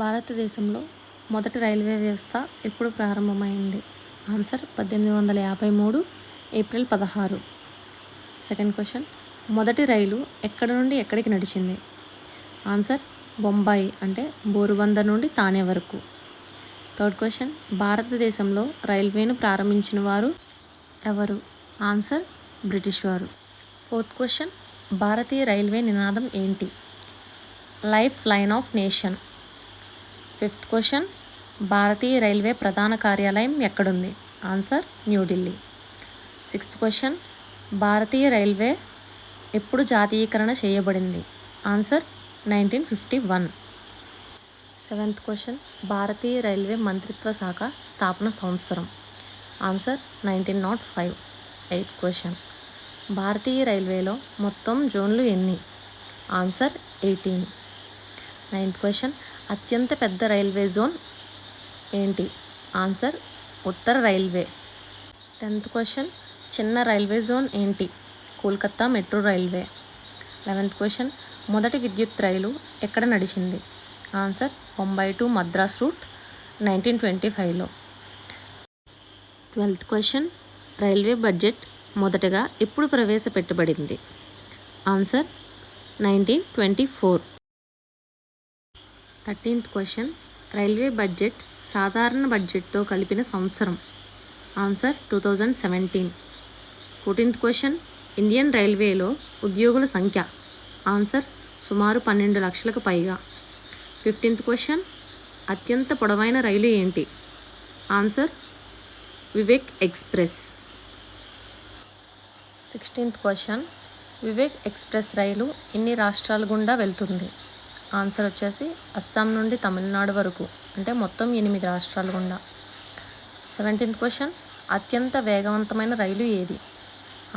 భారతదేశంలో మొదటి రైల్వే వ్యవస్థ ఎప్పుడు ప్రారంభమైంది? Answer 1853 April 16. సెకండ్ క్వశ్చన్, మొదటి రైలు ఎక్కడ నుండి ఎక్కడికి నడిచింది? ఆన్సర్ బొంబాయి అంటే బోరుబందర్ నుండి తానే వరకు. థర్డ్ క్వశ్చన్, భారతదేశంలో రైల్వేను ప్రారంభించిన వారు ఎవరు? ఆన్సర్ బ్రిటిష్ వారు. ఫోర్త్ క్వశ్చన్, భారతీయ రైల్వే నినాదం ఏంటి? Life line of nation. Fifth question, Bharatiya railway ప్రధాన కార్యాలయం ఎక్కడుంది? ఆన్సర్ న్యూఢిల్లీ. సిక్స్త్ క్వశ్చన్, భారతీయ రైల్వే ఎప్పుడు జాతీయకరణ చేయబడింది? ఆన్సర్ 1951. సెవెంత్ క్వశ్చన్, భారతీయ రైల్వే మంత్రిత్వ శాఖ స్థాపన సంవత్సరం? ఆన్సర్ 1905. ఎయిత్ క్వశ్చన్, భారతీయ రైల్వేలో మొత్తం జోన్లు ఎన్ని? ఆన్సర్ 18. నైన్త్ క్వశ్చన్, అత్యంత పెద్ద రైల్వే జోన్ ఏంటి? ఆన్సర్ ఉత్తర రైల్వే. 10th క్వశ్చన్, చిన్న రైల్వే జోన్ ఏంటి? Kolkata metro railway. 11th question, మొదటి విద్యుత్ రైలు ఎక్కడ నడిచింది? Answer Bombay to Madras route 1925లో. 12th క్వశ్చన్, రైల్వే బడ్జెట్ మొదటగా ఎప్పుడు ప్రవేశపెట్టబడింది? Answer 1924. 13th question, railway budget సాధారణ బడ్జెట్తో కలిపిన సంవత్సరం? ఆన్సర్ 2017. 14th క్వశ్చన్, ఇండియన్ రైల్వేలో ఉద్యోగుల సంఖ్య? ఆన్సర్ సుమారు 12 లక్షలకు పైగా. 15th క్వశ్చన్, అత్యంత పొడవైన రైలు ఏంటి? Answer Vivek express. 16th question, Vivek express రైలు ఎన్ని రాష్ట్రాల గుండా వెళ్తుంది? ఆన్సర్ వచ్చేసి అస్సాం నుండి తమిళనాడు వరకు, అంటే మొత్తం 8 రాష్ట్రాల గుండా. 17th క్వశ్చన్, అత్యంత వేగవంతమైన రైలు ఏది?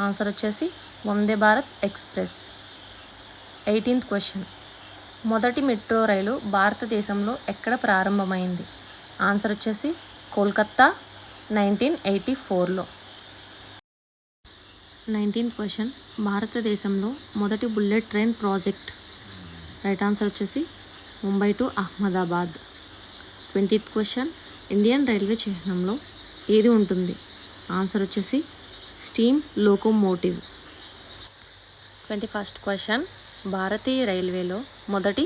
ఆన్సర్ వచ్చేసి Vande Bharat express. 18th question, మొదటి మెట్రో రైలు భారతదేశంలో ఎక్కడ ప్రారంభమైంది? ఆన్సర్ వచ్చేసి కోల్కతా 1984లో. 19th క్వశ్చన్, భారతదేశంలో మొదటి bullet train project? Right answer వచ్చేసి Mumbai to Ahmedabad. 20th question, Indian railway చిహ్నంలో ఏది ఉంటుంది? ఆన్సర్ వచ్చేసి స్టీమ్ లోకోమోటివ్. 21st క్వశ్చన్, భారతీయ రైల్వేలో మొదటి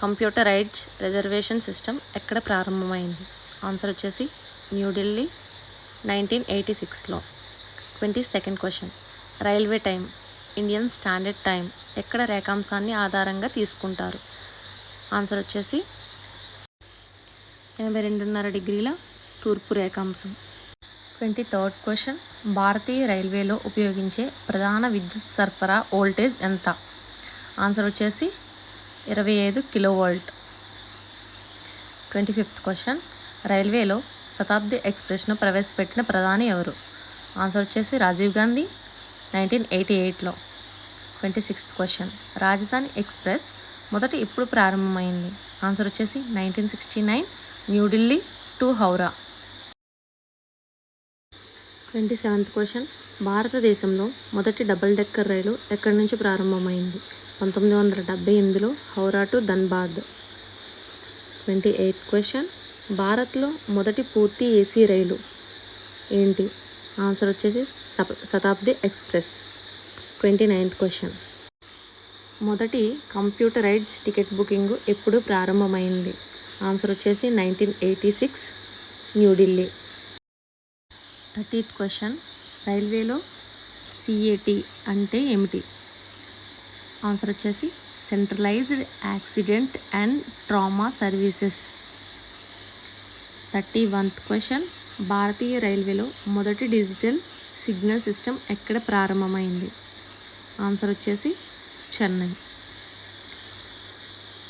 కంప్యూటరైజ్డ్ రిజర్వేషన్ సిస్టమ్ ఎక్కడ ప్రారంభమైంది? ఆన్సర్ వచ్చేసి న్యూఢిల్లీ 1986లో. 22nd question, railway time Indian standard time ఎక్కడ రేఖాంశాన్ని ఆధారంగా తీసుకుంటారు? ఆన్సర్ వచ్చేసి 82.5 డిగ్రీల తూర్పు రేఖాంశం. 23rd క్వశ్చన్, భారతీయ రైల్వేలో ఉపయోగించే ప్రధాన విద్యుత్ సరఫరా వోల్టేజ్ ఎంత? ఆన్సర్ వచ్చేసి 25 kV. 25th క్వశ్చన్, రైల్వేలో శతాబ్ది ఎక్స్ప్రెస్ను ప్రవేశపెట్టిన ప్రధాని ఎవరు? ఆన్సర్ వచ్చేసి రాజీవ్ గాంధీ 1988లో. 26th క్వశ్చన్, రాజధాని ఎక్స్ప్రెస్ మొదట ఎప్పుడు ప్రారంభమైంది? ఆన్సర్ వచ్చేసి 1969 New Delhi to Howrah. 27th question, భారతదేశంలో మొదటి డబుల్ డెక్కర్ రైలు ఎక్కడి నుంచి ప్రారంభమైంది? 1978లో Howrah to Dhanbad. 28th question, భారత్లో మొదటి పూర్తి ఏసీ రైలు ఏంటి? ఆన్సర్ వచ్చేసి శతాబ్ది ఎక్స్ప్రెస్. 29th క్వశ్చన్, మొదటి కంప్యూటరైజ్డ్ టికెట్ బుకింగ్ ఎప్పుడు ప్రారంభమైంది? ఆన్సర్ వచ్చేసి 1986 న్యూఢిల్లీ. 30th క్వశ్చన్, రైల్వేలో CAT అంటే ఏమిటి? ఆన్సర్ వచ్చేసి centralised accident and trauma services. 31th question, భారతీయ రైల్వేలో మొదటి డిజిటల్ సిగ్నల్ సిస్టమ్ ఎక్కడ ప్రారంభమైంది? ఆన్సర్ వచ్చేసి Chennai.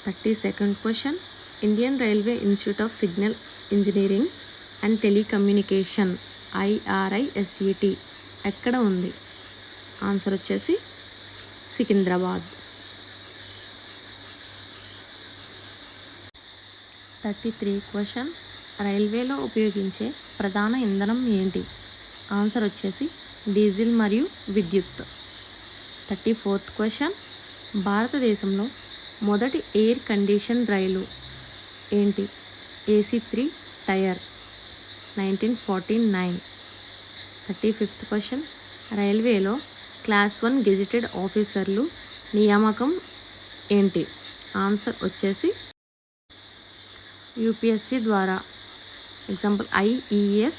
32nd question, Indian railway institute of signal engineering and telecommunication IRISET ఎక్కడ ఉంది? ఆన్సర్ వచ్చేసి సికింద్రాబాద్. 33 క్వశ్చన్, రైల్వేలో ఉపయోగించే ప్రధాన ఇంధనం ఏంటి? ఆన్సర్ వచ్చేసి డీజిల్ మరియు విద్యుత్. 34th క్వశ్చన్, భారతదేశంలో మొదటి ఎయిర్ కండిషన్ రైలు ఏంటి? AC3 tier 1949. 35th క్వశ్చన్, రైల్వేలో క్లాస్ 1 గెజిటెడ్ ఆఫీసర్లు నియామకం ఏంటి? ఆన్సర్ వచ్చేసి యూపీఎస్సీ ద్వారా. Example IES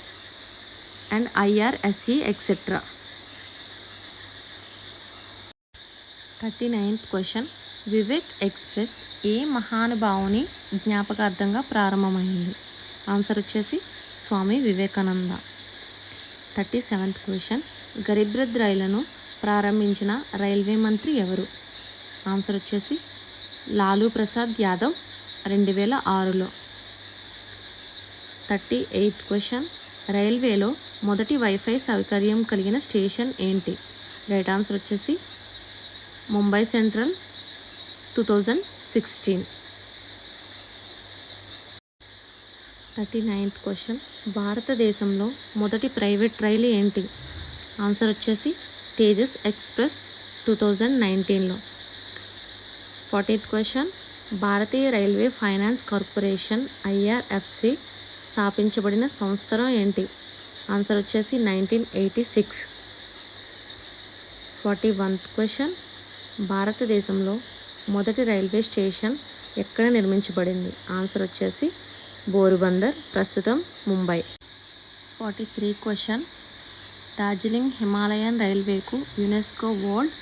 and IRSE etcetera. 39th question, Vivek express ఏ మహానుభావుని జ్ఞాపకార్థంగా ప్రారంభమైంది? ఆన్సర్ వచ్చేసి స్వామి వివేకానంద. 37th క్వశ్చన్, గరీబ్ రథ్ రైళ్లను ప్రారంభించిన రైల్వే మంత్రి ఎవరు? ఆన్సర్ వచ్చేసి లాలూ ప్రసాద్ యాదవ్ 2006లో. 38th క్వశ్చన్, రైల్వేలో మొదటి వైఫై సౌకర్యం కలిగిన స్టేషన్ ఏంటి? రైట్ ఆన్సర్ వచ్చేసి ముంబై సెంట్రల్ 2016. 39th క్వశ్చన్, భారతదేశంలో మొదటి ప్రైవేట్ రైలు ఏంటి? ఆన్సర్ వచ్చేసి తేజస్ ఎక్స్ప్రెస్ 2019లో. 40th క్వశ్చన్, భారతీయ రైల్వే ఫైనాన్స్ కార్పొరేషన్ IRFC స్థాపించబడిన సంవత్సరం ఏంటి? ఆన్సర్ వచ్చేసి 1986. 41th క్వశ్చన్, భారతదేశంలో మొదటి రైల్వే స్టేషన్ ఎక్కడ నిర్మించబడింది? ఆన్సర్ వచ్చేసి బోరుబందర్, ప్రస్తుతం ముంబై. 43 క్వశ్చన్, డార్జిలింగ్ హిమాలయన్ రైల్వేకు యునెస్కో వరల్డ్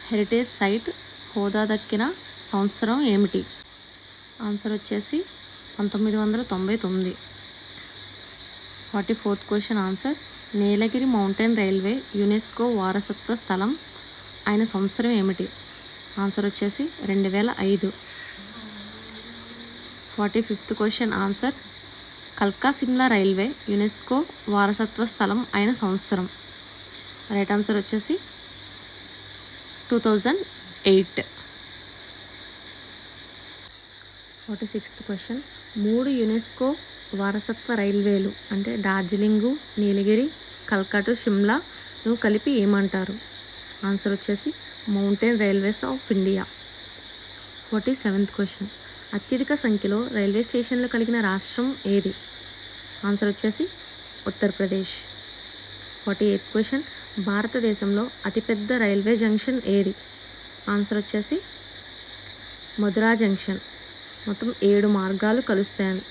హెరిటేజ్ సైట్ హోదా దక్కిన సంవత్సరం ఏమిటి? ఆన్సర్ వచ్చేసి 1999. 44th question answer, Nilgiri mountain railway UNESCO వారసత్వ స్థలం అయిన సంవత్సరం ఏమిటి? ఆన్సర్ వచ్చేసి 2005. 45th క్వశ్చన్ ఆన్సర్, కల్కా సిమ్లా రైల్వే యునెస్కో వారసత్వ స్థలం అయిన సంవత్సరం? రైట్ ఆన్సర్ వచ్చేసి 2008. 46th క్వశ్చన్, 3 యునెస్కో వారసత్వ రైల్వేలు అంటే డార్జిలింగు, నీలగిరి, కల్కా షిమ్లాను కలిపి ఏమంటారు? ఆన్సర్ వచ్చేసి mountain railways of India. 47th question, అత్యధిక సంఖ్యలో రైల్వే స్టేషన్లు కలిగిన రాష్ట్రం ఏది? ఆన్సర్ వచ్చేసి ఉత్తరప్రదేశ్. 48th క్వశ్చన్, భారతదేశంలో అతిపెద్ద రైల్వే జంక్షన్ ఏది? ఆన్సర్ వచ్చేసి మధురా జంక్షన్. మొత్తం 7 మార్గాలు కలుస్తాయని.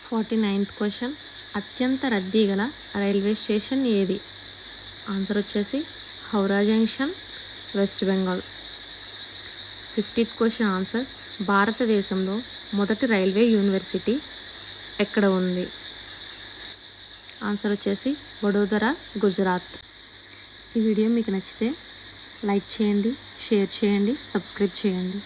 49th క్వశ్చన్, అత్యంత రద్దీ గల రైల్వే స్టేషన్ ఏది? ఆన్సర్ వచ్చేసి Howrah junction, west Bengal. 50th question answer, భారతదేశంలో మొదటి రైల్వే యూనివర్సిటీ ఎక్కడ ఉంది? ఆన్సర్ వచ్చేసి వడోదరా, గుజరాత్. ఈ వీడియో మీకు నచ్చితే లైక్ చేయండి, షేర్ చేయండి, సబ్స్క్రైబ్ చేయండి.